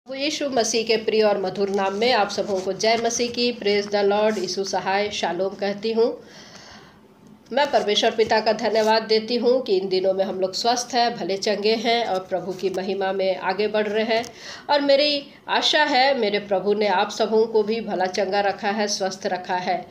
यीशु मसीह के प्रिय और मधुर नाम में आप सबों को जय मसीह की। Praise the Lord. यीशु सहाय शालोम कहती हूँ। मैं परमेश्वर पिता का धन्यवाद देती हूँ कि इन दिनों में हम लोग स्वस्थ हैं, भले चंगे हैं और प्रभु की महिमा में आगे बढ़ रहे हैं। और मेरी आशा है मेरे प्रभु ने आप सबों को भी भला चंगा रखा है, स्वस्थ रखा है।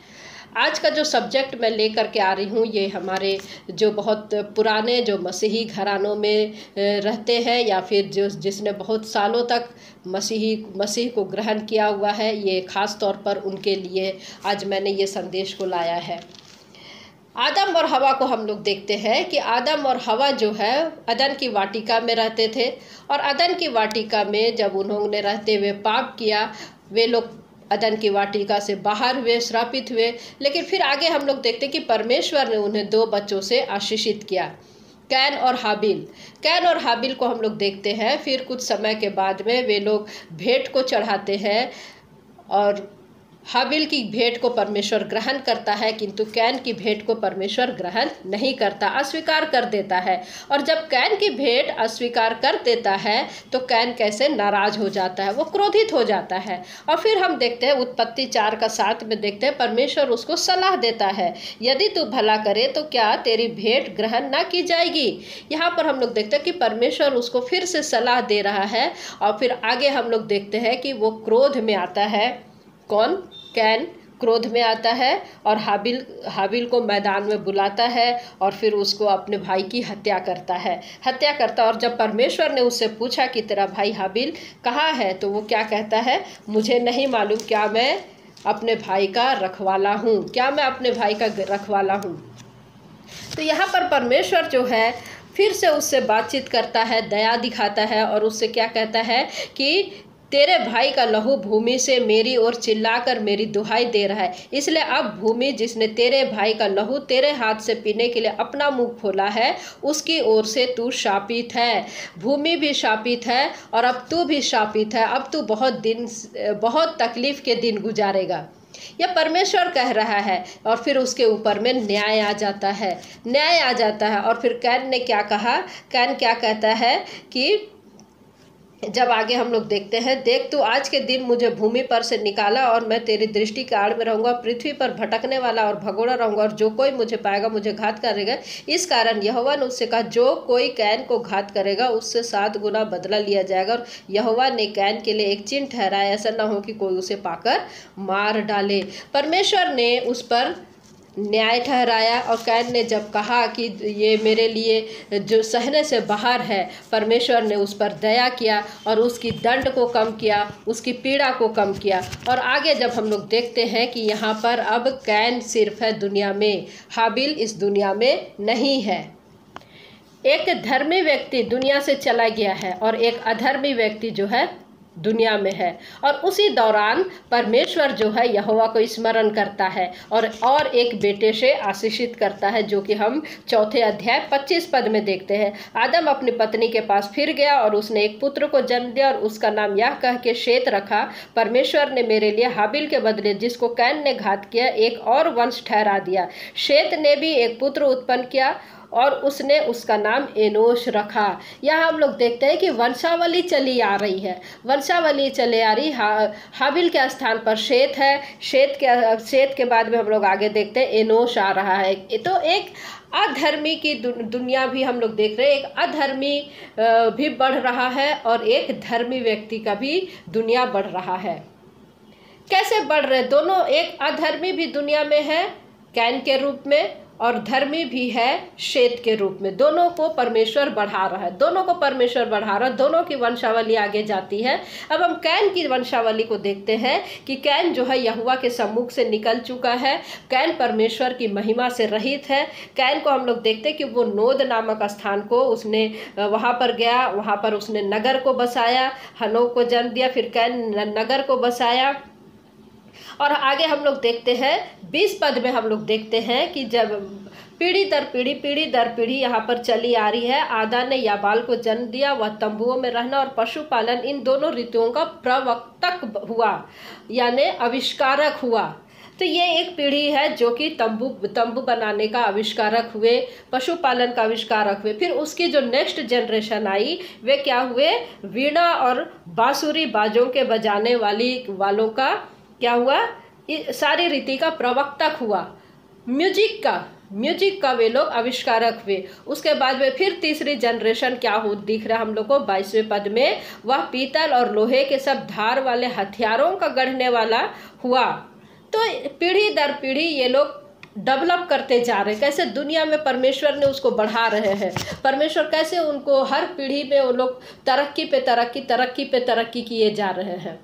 आज का जो सब्जेक्ट मैं लेकर के आ रही हूँ, ये हमारे जो बहुत पुराने जो मसीही घरानों में रहते हैं या फिर जिसने बहुत सालों तक मसीह को ग्रहण किया हुआ है, ये ख़ास तौर पर उनके लिए आज मैंने ये संदेश को लाया है। आदम और हवा को हम लोग देखते हैं कि आदम और हवा जो है अदन की वाटिका में रहते थे और अदन की वाटिका में जब उन्होंने रहते हुए पाप किया, वे लोग अदन की वाटिका से बाहर हुए, श्रापित हुए। लेकिन फिर आगे हम लोग देखते कि परमेश्वर ने उन्हें 2 बच्चों से आशीषित किया, कैन और हाबिल। कैन और हाबिल को हम लोग देखते हैं। फिर कुछ समय के बाद में वे लोग भेंट को चढ़ाते हैं और हाबिल की भेंट को परमेश्वर ग्रहण करता है, किंतु कैन की भेंट को परमेश्वर ग्रहण नहीं करता, अस्वीकार कर देता है। और जब कैन की भेंट अस्वीकार कर देता है तो कैन कैसे नाराज हो जाता है, वो क्रोधित हो जाता है। और फिर हम देखते हैं उत्पत्ति 4:7 में देखते हैं परमेश्वर उसको सलाह देता है, यदि तू भला करे तो क्या तेरी भेंट ग्रहण ना की जाएगी। यहाँ पर हम लोग देखते हैं कि परमेश्वर उसको फिर से सलाह दे रहा है। और फिर आगे हम लोग देखते हैं कि वो क्रोध में आता है। कौन? कैन क्रोध में आता है और हाबिल को मैदान में बुलाता है और फिर उसको अपने भाई की हत्या करता है। और जब परमेश्वर ने उससे पूछा कि तेरा भाई हाबिल कहाँ है, तो वो क्या कहता है, मुझे नहीं मालूम, क्या मैं अपने भाई का रखवाला हूँ, क्या मैं अपने भाई का रखवाला हूँ। तो यहाँ पर परमेश्वर जो है फिर से उससे बातचीत करता है, दया दिखाता है और उससे क्या कहता है कि तेरे भाई का लहू भूमि से मेरी ओर चिल्लाकर मेरी दुहाई दे रहा है, इसलिए अब भूमि जिसने तेरे भाई का लहू तेरे हाथ से पीने के लिए अपना मुंह खोला है, उसकी ओर से तू शापित है। भूमि भी शापित है और अब तू भी शापित है। अब तू बहुत तकलीफ के दिन गुजारेगा, यह परमेश्वर कह रहा है। और फिर उसके ऊपर में न्याय आ जाता है। और फिर कैन ने क्या कहा, कैन क्या कहता है कि जब आगे हम लोग देखते हैं, देख तू आज के दिन मुझे भूमि पर से निकाला और मैं तेरी दृष्टि के आड़ में रहूंगा, पृथ्वी पर भटकने वाला और भगोड़ा रहूंगा और जो कोई मुझे पाएगा मुझे घात करेगा। इस कारण यहोवा ने उससे कहा, जो कोई कैन को घात करेगा उससे 7 गुना बदला लिया जाएगा। और यहोवा ने कैन के लिए एक चिन्ह ठहराया, ऐसा ना हो कि कोई उसे पाकर मार डाले। परमेश्वर ने उस पर न्याय ठहराया। और कैन ने जब कहा कि ये मेरे लिए जो सहने से बाहर है, परमेश्वर ने उस पर दया किया और उसकी दंड को कम किया, उसकी पीड़ा को कम किया। और आगे जब हम लोग देखते हैं कि यहाँ पर अब कैन सिर्फ है दुनिया में, हाबिल इस दुनिया में नहीं है। एक धर्मी व्यक्ति दुनिया से चला गया है और एक अधर्मी व्यक्ति जो है दुनिया में है। और उसी दौरान परमेश्वर जो है यहोवा को स्मरण करता है और एक बेटे से आशीषित करता है, जो कि हम 4 अध्याय 25 पद में देखते हैं। आदम अपनी पत्नी के पास फिर गया और उसने एक पुत्र को जन्म दिया और उसका नाम यह कह के शेत रखा, परमेश्वर ने मेरे लिए हाबिल के बदले जिसको कैन ने घात किया एक और वंश ठहरा दिया। शेत ने भी एक पुत्र उत्पन्न किया और उसने उसका नाम एनोश रखा। यहाँ हम लोग देखते हैं कि वंशावली चली आ रही है, हाबिल के स्थान पर शेत है, शेत के बाद में हम लोग आगे देखते हैं एनोश आ रहा है। तो एक अधर्मी की दुनिया भी हम लोग देख रहे हैं, एक अधर्मी भी बढ़ रहा है और एक धर्मी व्यक्ति का भी दुनिया बढ़ रहा है। कैसे बढ़ रहे? दोनों, एक अधर्मी भी दुनिया में है कैन के रूप में और धर्मी भी है शेत के रूप में। दोनों को परमेश्वर बढ़ा रहा है, दोनों की वंशावली आगे जाती है। अब हम कैन की वंशावली को देखते हैं कि कैन जो है यहोवा के सम्मुख से निकल चुका है। कैन परमेश्वर की महिमा से रहित है। कैन को हम लोग देखते हैं कि वो नोद नामक स्थान को उसने वहाँ पर गया, वहाँ पर उसने नगर को बसाया, हनोक को जन्म दिया, फिर कैन नगर को बसाया। और आगे हम लोग देखते हैं 20 पद में हम लोग देखते हैं कि जब पीढ़ी दर पीढ़ी यहाँ पर चली आ रही है। आदा ने याबाल को जन्म दिया, वह तंबुओं में रहना और पशुपालन इन दोनों ऋतुओं का प्रवर्तक हुआ, यानी आविष्कारक हुआ। तो ये एक पीढ़ी है जो कि तंबू बनाने का आविष्कारक हुए, पशुपालन का आविष्कारक हुए। फिर उसकी जो नेक्स्ट जनरेशन आई वे क्या हुए, वीणा और बांसुरी बाजों के बजाने वालों का क्या हुआ, सारी रीति का प्रवक्ता हुआ, म्यूजिक का वे लोग आविष्कारक हुए। उसके बाद में फिर तीसरी जनरेशन क्या हो दिख रहा है हम लोग को 22वें पद में, वह पीतल और लोहे के सब धार वाले हथियारों का गढ़ने वाला हुआ। तो पीढ़ी दर पीढ़ी ये लोग डेवलप करते जा रहे हैं, कैसे दुनिया में परमेश्वर ने उसको बढ़ा रहे हैं, परमेश्वर कैसे उनको हर पीढ़ी में वो लोग तरक्की पे तरक्की किए जा रहे हैं।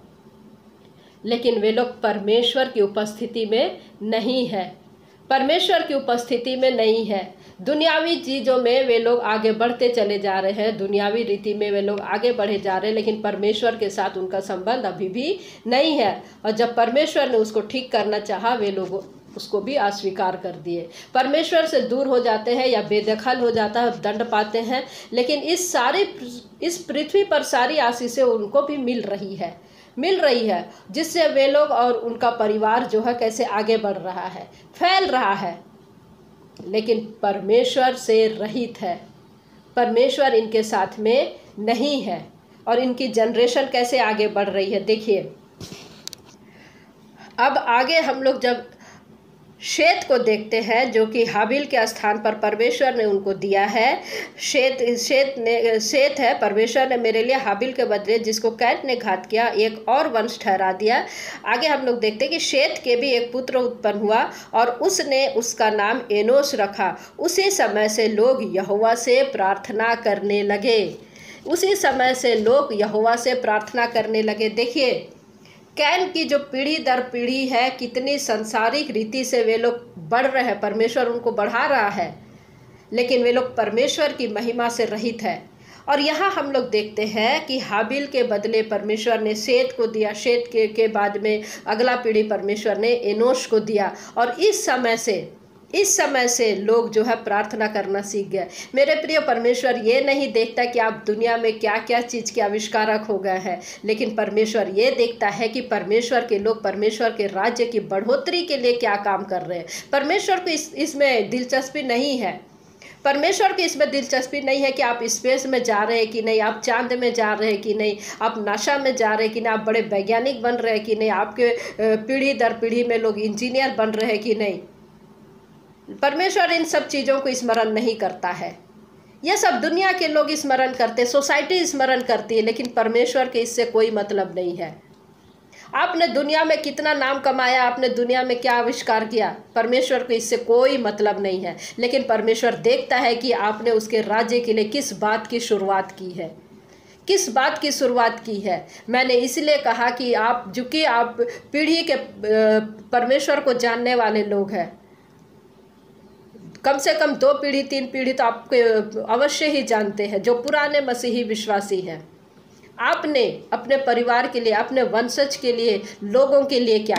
लेकिन वे लोग परमेश्वर की उपस्थिति में नहीं है, परमेश्वर की उपस्थिति में नहीं है। दुनियावी चीज़ों में वे लोग आगे बढ़ते चले जा रहे हैं, दुनियावी रीति में वे लोग आगे बढ़े जा रहे हैं, लेकिन परमेश्वर के साथ उनका संबंध अभी भी नहीं है। और जब परमेश्वर ने उसको ठीक करना चाहा, वे लोग उसको भी अस्वीकार कर दिए, परमेश्वर से दूर हो जाते हैं या बेदखल हो जाता है, दंड पाते हैं। लेकिन इस पृथ्वी पर सारी आशीषें उनको भी मिल रही है, जिससे वे लोग और उनका परिवार जो है कैसे आगे बढ़ रहा है, फैल रहा है, लेकिन परमेश्वर से रहित है, परमेश्वर इनके साथ में नहीं है। और इनकी जनरेशन कैसे आगे बढ़ रही है देखिए। अब आगे हम लोग जब शेत को देखते हैं, जो कि हाबिल के स्थान पर परमेश्वर ने उनको दिया है। शेत है, परमेश्वर ने मेरे लिए हाबिल के बदले जिसको कैन ने घात किया एक और वंश ठहरा दिया। आगे हम लोग देखते हैं कि शेत के भी एक पुत्र उत्पन्न हुआ और उसने उसका नाम एनोश रखा। उसी समय से लोग यहोवा से प्रार्थना करने लगे। देखिए, कैन की जो पीढ़ी दर पीढ़ी है, कितनी सांसारिक रीति से वे लोग बढ़ रहे हैं, परमेश्वर उनको बढ़ा रहा है, लेकिन वे लोग परमेश्वर की महिमा से रहित है। और यहाँ हम लोग देखते हैं कि हाबिल के बदले परमेश्वर ने शेत को दिया, शेत के बाद में अगला पीढ़ी परमेश्वर ने एनोश को दिया। और इस समय से लोग जो है प्रार्थना करना सीख गए। मेरे प्रिय, परमेश्वर ये नहीं देखता कि आप दुनिया में क्या क्या चीज़ के आविष्कारक हो गए हैं, लेकिन परमेश्वर ये देखता है कि परमेश्वर के लोग परमेश्वर के राज्य की बढ़ोतरी के लिए क्या काम कर रहे हैं। परमेश्वर को इसमें दिलचस्पी नहीं है। परमेश्वर की इसमें दिलचस्पी नहीं है कि आप स्पेस में जा रहे हैं कि नहीं, आप चांद में जा रहे हैं कि नहीं, आप नासा में जा रहे हैं कि नहीं, आप बड़े वैज्ञानिक बन रहे हैं कि नहीं, आपके पीढ़ी दर पीढ़ी में लोग इंजीनियर बन रहे हैं कि नहीं। परमेश्वर इन सब चीज़ों को स्मरण नहीं करता है। यह सब दुनिया के लोग स्मरण करते, सोसाइटी स्मरण करती है, लेकिन परमेश्वर के इससे कोई मतलब नहीं है। आपने दुनिया में कितना नाम कमाया, आपने दुनिया में क्या आविष्कार किया, परमेश्वर को इससे कोई मतलब नहीं है। लेकिन परमेश्वर देखता है कि आपने उसके राज्य के लिए किस बात की शुरुआत की है। मैंने इसलिए कहा कि चूँकि आप पीढ़ी के परमेश्वर को जानने वाले लोग हैं, कम से कम 2 पीढ़ी 3 पीढ़ी तो आपके अवश्य ही जानते हैं, जो पुराने मसीही विश्वासी हैं। आपने अपने परिवार के लिए, अपने वंशज के लिए, लोगों के लिए क्या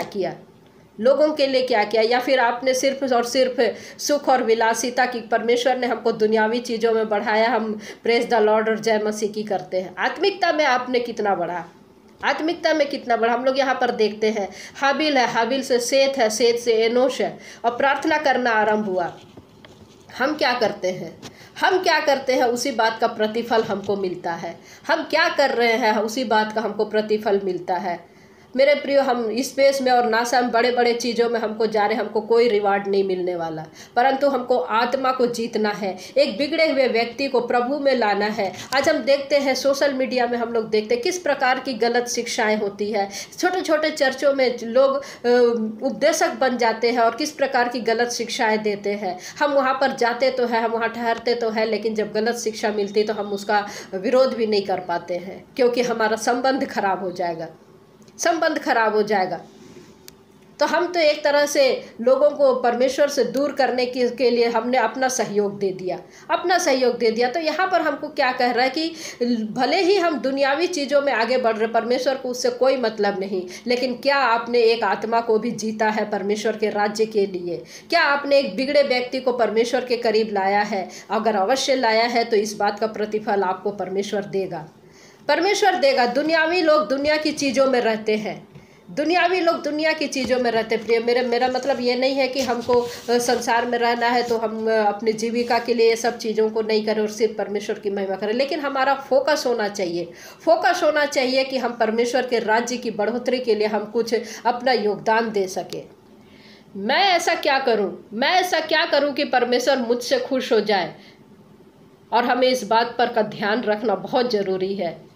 किया, या फिर आपने सिर्फ और सिर्फ सुख और विलासिता की, परमेश्वर ने हमको दुनियावी चीज़ों में बढ़ाया, हम प्रेज द लॉर्ड और जय मसीह की करते हैं। आत्मिकता में आपने कितना बढ़ा, हम लोग यहाँ पर देखते हैं। हाबिल है, हाबिल से शेत है, शेत से एनोश है, और प्रार्थना करना आरंभ हुआ। हम क्या करते हैं, उसी बात का प्रतिफल हमको मिलता है। हम क्या कर रहे हैं, उसी बात का हमको प्रतिफल मिलता है। मेरे प्रियो, हम स्पेस में और नासा में बड़े बड़े चीज़ों में हमको जा रहे, हमको कोई रिवार्ड नहीं मिलने वाला, परंतु हमको आत्मा को जीतना है, एक बिगड़े हुए व्यक्ति को प्रभु में लाना है। आज हम देखते हैं सोशल मीडिया में, हम लोग देखते हैं किस प्रकार की गलत शिक्षाएं होती है। छोटे छोटे चर्चों में लोग उपदेशक बन जाते हैं और किस प्रकार की गलत शिक्षाएँ देते हैं। हम वहाँ पर जाते तो है, हम वहाँ ठहरते तो है, लेकिन जब गलत शिक्षा मिलती तो हम उसका विरोध भी नहीं कर पाते हैं, क्योंकि हमारा संबंध खराब हो जाएगा। तो हम तो एक तरह से लोगों को परमेश्वर से दूर करने के लिए हमने अपना सहयोग दे दिया। तो यहाँ पर हमको क्या कह रहा है कि भले ही हम दुनियावी चीज़ों में आगे बढ़ रहे, परमेश्वर को उससे कोई मतलब नहीं, लेकिन क्या आपने एक आत्मा को भी जीता है परमेश्वर के राज्य के लिए? क्या आपने एक बिगड़े व्यक्ति को परमेश्वर के करीब लाया है? अगर अवश्य लाया है तो इस बात का प्रतिफल आपको परमेश्वर देगा। दुनियावी लोग दुनिया की चीज़ों में रहते हैं, दुनियावी लोग दुनिया की चीज़ों में रहते प्रिय। मेरा मतलब ये नहीं है कि हमको संसार में रहना है तो हम अपनी जीविका के लिए सब चीज़ों को नहीं करें और सिर्फ परमेश्वर की महिमा करें, लेकिन हमारा फोकस होना चाहिए कि हम परमेश्वर के राज्य की बढ़ोतरी के लिए हम कुछ अपना योगदान दे सके। मैं ऐसा क्या करूं कि परमेश्वर मुझसे खुश हो जाए, और हमें इस बात पर का ध्यान रखना बहुत ज़रूरी है।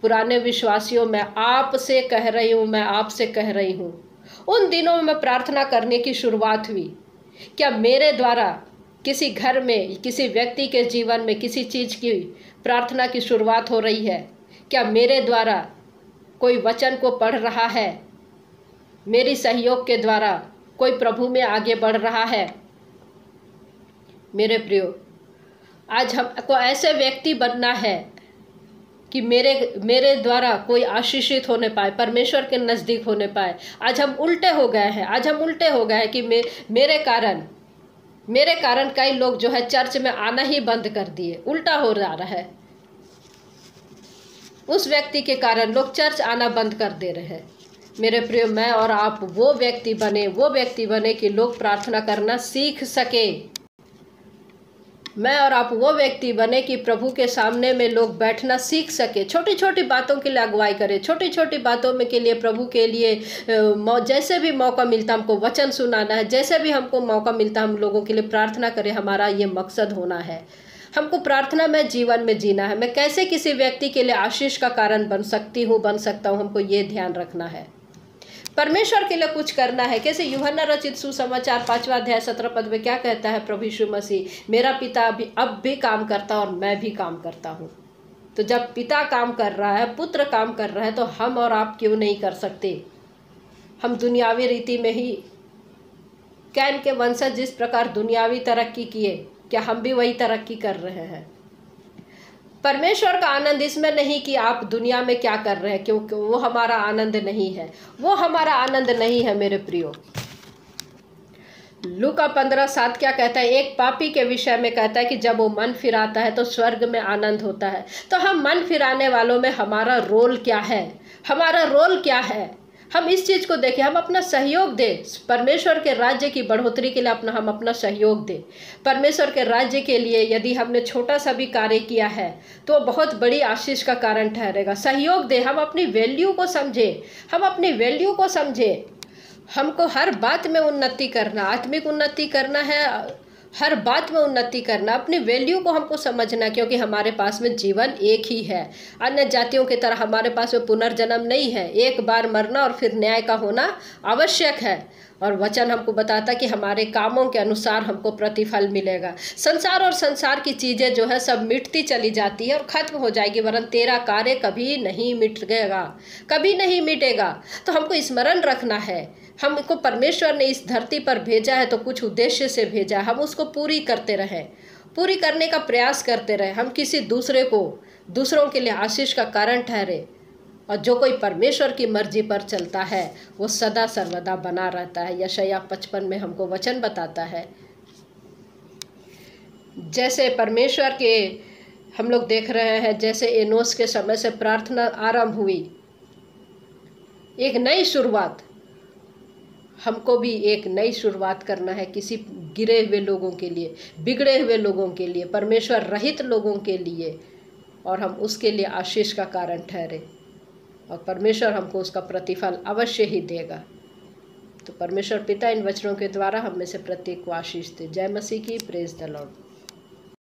पुराने विश्वासियों, मैं आपसे कह रही हूँ, उन दिनों में प्रार्थना करने की शुरुआत हुई। क्या मेरे द्वारा किसी घर में, किसी व्यक्ति के जीवन में किसी चीज़ की प्रार्थना की शुरुआत हो रही है? क्या मेरे द्वारा कोई वचन को पढ़ रहा है? मेरी सहयोग के द्वारा कोई प्रभु में आगे बढ़ रहा है? मेरे प्रियो, आज हमको ऐसे व्यक्ति बनना है कि मेरे द्वारा कोई आशीषित होने पाए, परमेश्वर के नज़दीक होने पाए। आज हम उल्टे हो गए हैं कि मेरे कारण कई लोग जो है चर्च में आना ही बंद कर दिए। उल्टा हो रहा है, उस व्यक्ति के कारण लोग चर्च आना बंद कर दे रहे हैं। मेरे प्रियो, मैं और आप वो व्यक्ति बने कि लोग प्रार्थना करना सीख सके। मैं और आप वो व्यक्ति बने कि प्रभु के सामने में लोग बैठना सीख सके। छोटी छोटी बातों के लिए अगुवाई करें, छोटी छोटी बातों में के लिए प्रभु के लिए जैसे भी मौका मिलता हमको वचन सुनाना है, जैसे भी हमको मौका मिलता हम लोगों के लिए प्रार्थना करें। हमारा ये मकसद होना है, हमको प्रार्थना में जीवन में जीना है। मैं कैसे किसी व्यक्ति के लिए आशीष का कारण बन सकता हूँ, हमको ये ध्यान रखना है। परमेश्वर के लिए कुछ करना है। कैसे? यूहन्ना रचित सुसमाचार 5वां अध्याय 17 पद में क्या कहता है प्रभु यीशु मसीह? मेरा पिता अब भी काम करता और मैं भी काम करता हूँ। तो जब पिता काम कर रहा है, पुत्र काम कर रहा है, तो हम और आप क्यों नहीं कर सकते? हम दुनियावी रीति में ही, कैन के वंशज जिस प्रकार दुनियावी तरक्की किए, क्या हम भी वही तरक्की कर रहे हैं? परमेश्वर का आनंद इसमें नहीं कि आप दुनिया में क्या कर रहे हैं, क्योंकि वो हमारा आनंद नहीं है। मेरे प्रियो, लूका 15:7 क्या कहता है? एक पापी के विषय में कहता है कि जब वो मन फिराता है तो स्वर्ग में आनंद होता है। तो हम मन फिराने वालों में हमारा रोल क्या है? हम इस चीज़ को देखें, हम अपना सहयोग दें परमेश्वर के राज्य की बढ़ोतरी के लिए। हम अपना सहयोग दें परमेश्वर के राज्य के लिए। यदि हमने छोटा सा भी कार्य किया है तो बहुत बड़ी आशीष का कारण ठहरेगा। सहयोग दें, हम अपनी वैल्यू को समझें। हमको हर बात में उन्नति करना, आत्मिक उन्नति करना है, हर बात में उन्नति करना, अपनी वैल्यू को हमको समझना, क्योंकि हमारे पास में जीवन एक ही है। अन्य जातियों की तरह हमारे पास में पुनर्जन्म नहीं है। एक बार मरना और फिर न्याय का होना आवश्यक है। और वचन हमको बताता कि हमारे कामों के अनुसार हमको प्रतिफल मिलेगा। संसार की चीज़ें जो है सब मिटती चली जाती है और ख़त्म हो जाएगी, वरन तेरा कार्य कभी नहीं मिटेगा। तो हमको स्मरण रखना है, हमको परमेश्वर ने इस धरती पर भेजा है तो कुछ उद्देश्य से भेजा है। हम उसको पूरी करने का प्रयास करते रहे। हम किसी दूसरों के लिए आशीष का कारण ठहरे। और जो कोई परमेश्वर की मर्जी पर चलता है वो सदा सर्वदा बना रहता है। यशायाह 55 में हमको वचन बताता है। जैसे परमेश्वर के हम लोग देख रहे हैं, जैसे एनोस के समय से प्रार्थना आरंभ हुई, एक नई शुरुआत, हमको भी एक नई शुरुआत करना है। किसी गिरे हुए लोगों के लिए, बिगड़े हुए लोगों के लिए, परमेश्वर रहित लोगों के लिए, और हम उसके लिए आशीष का कारण ठहरे और परमेश्वर हमको उसका प्रतिफल अवश्य ही देगा। तो परमेश्वर पिता इन वचनों के द्वारा हम में से प्रत्येक को आशीष दे। जय मसीह की। Praise the Lord.